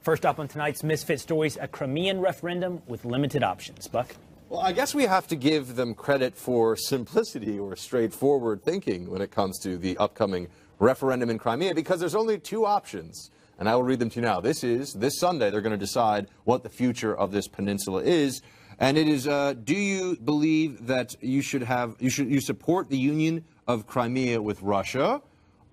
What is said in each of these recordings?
First up on tonight's Misfit Stories, a Crimean referendum with limited options. Buck? Well, I guess we have to give them credit for simplicity or straightforward thinking when it comes to the upcoming referendum in Crimea, because there's only two options, and I will read them to you now. This Sunday, they're going to decide what the future of this peninsula is, and it is, do you believe that you support the union of Crimea with Russia,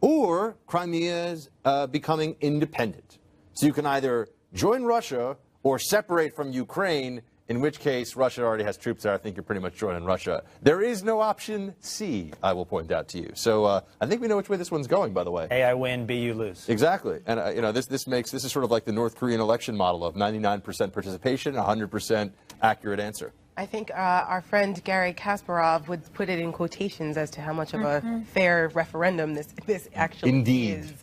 or Crimea's becoming independent? So you can either join Russia or separate from Ukraine, in which case Russia already has troops there. I think you're pretty much joining Russia. There is no option C, I will point out to you. So I think we know which way this one's going, by the way. A, I win, B, you lose. Exactly. And, you know, this is sort of like the North Korean election model of 99% participation, 100% accurate answer. I think our friend Gary Kasparov would put it in quotations as to how much of a fair referendum this actually is.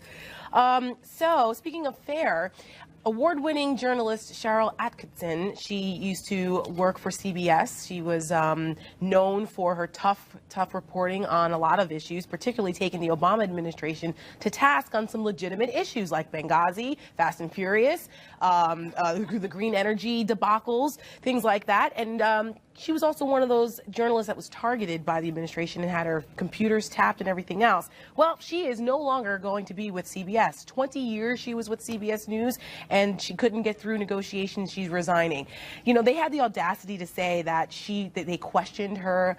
So, speaking of fair, award-winning journalist Cheryl Atkinson, she used to work for CBS. She was known for her tough reporting on a lot of issues, particularly taking the Obama administration to task on some legitimate issues like Benghazi, Fast and Furious, the green energy debacles, things like that. And she was also one of those journalists that was targeted by the administration and had her computers tapped and everything else. Well, she is no longer going to be with CBS. 20 years she was with CBS News, and she couldn't get through negotiations. She's resigning. You know, they had the audacity to say that they questioned her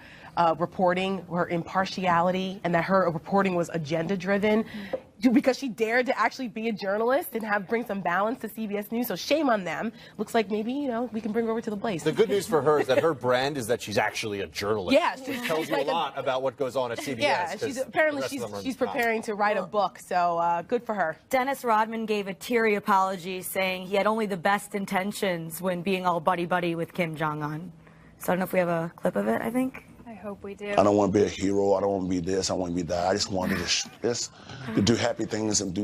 reporting, her impartiality, and that her reporting was agenda-driven, because she dared to actually be a journalist and bring some balance to CBS News. So shame on them. Looks like maybe, you know, we can bring her over to the Blaze. The good news for her is that her brand is that she's actually a journalist. Yeah, which tells you a lot about what goes on at CBS. Yeah, she's preparing to write a book, so good for her. Dennis Rodman gave a teary apology, saying he had only the best intentions when being all buddy-buddy with Kim Jong-un. So I don't know if we have a clip of it, I think. I hope we do. I don't want to be a hero. I don't want to be this. I want to be that. I just wanted to do happy things and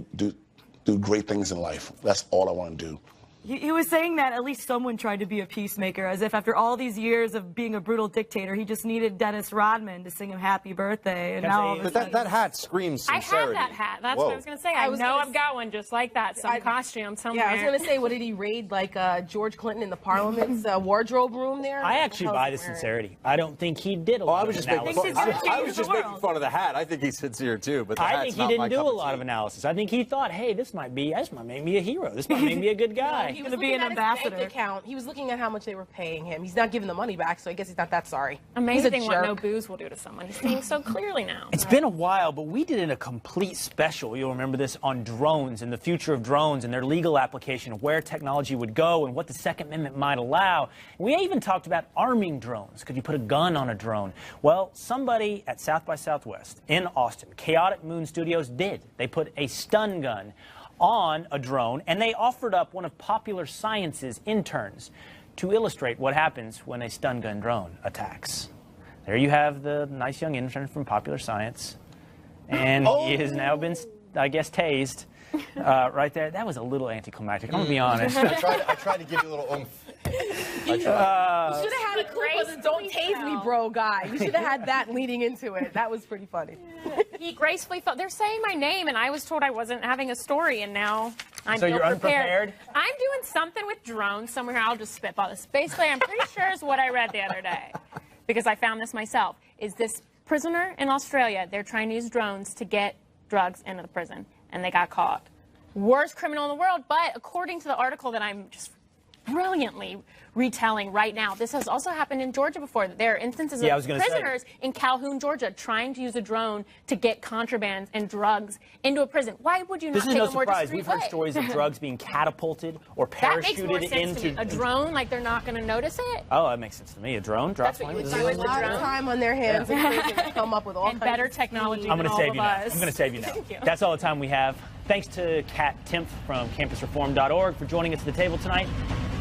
do great things in life. That's all I want to do. He was saying that at least someone tried to be a peacemaker, as if after all these years of being a brutal dictator, he just needed Dennis Rodman to sing him happy birthday. And now but that hat screams sincerity. I have that hat. That's what I was going to say. I know I've got one just like that, some costume somewhere. Yeah, I was going to say, what did he raid, like George Clinton in the Parliament's wardrobe room there? I actually buy the sincerity. I don't think he did a lot of analysis. I was just making fun of the hat. I think he's sincere, too. But I think he didn't do a lot of analysis. I think he thought, hey, this might make me a hero. This might make me a good guy. He was going to be an ambassador. Account. He was looking at how much they were paying him. He's not giving the money back, so I guess he's not that sorry. Amazing what no booze will do to someone. He's seeing so clearly now. It's been a while, but we did a complete special, you'll remember this, on drones and the future of drones and their legal application, where technology would go and what the Second Amendment might allow. We even talked about arming drones. Could you put a gun on a drone? Well, somebody at South by Southwest in Austin, Chaotic Moon Studios, did. They put a stun gun on a drone, and they offered up one of Popular Science's interns to illustrate what happens when a stun gun drone attacks. There you have the nice young intern from Popular Science, and he has now been, I guess, tased right there. That was a little anticlimactic, I'm going to be honest. I tried to give you a little oomph. You should have had a clip of the "Don't tase me, bro" guy. You should have had that leading into it. That was pretty funny. He gracefully fell. They're saying my name, and I was told I wasn't having a story, and now I'm so you're unprepared? I'm doing something with drones somewhere. I'll just spitball this. Basically, I'm pretty sure is what I read the other day, because I found this myself. Is this prisoner in Australia? They're trying to use drones to get drugs into the prison, and they got caught. Worst criminal in the world, but according to the article that I'm just brilliantly retelling right now, this has also happened in Georgia before. There are instances of prisoners in Calhoun, Georgia, trying to use a drone to get contraband and drugs into a prison. Why would you not take a more discreet way? This is no surprise. We've heard stories of drugs being catapulted or parachuted that makes more sense to me. A drone, like they're not going to notice it? Oh, that makes sense to me. A drone drops one. That's what you would do with a lot of time on their hands in prison to come up with all kinds better technology. I'm going to save you now. I'm going to save you now. That's all the time we have. Thanks to Kat Timpf from campusreform.org for joining us at the table tonight.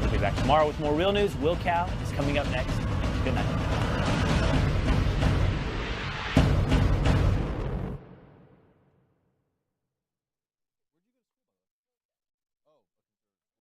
We'll be back tomorrow with more real news. Will Cow is coming up next. Good night.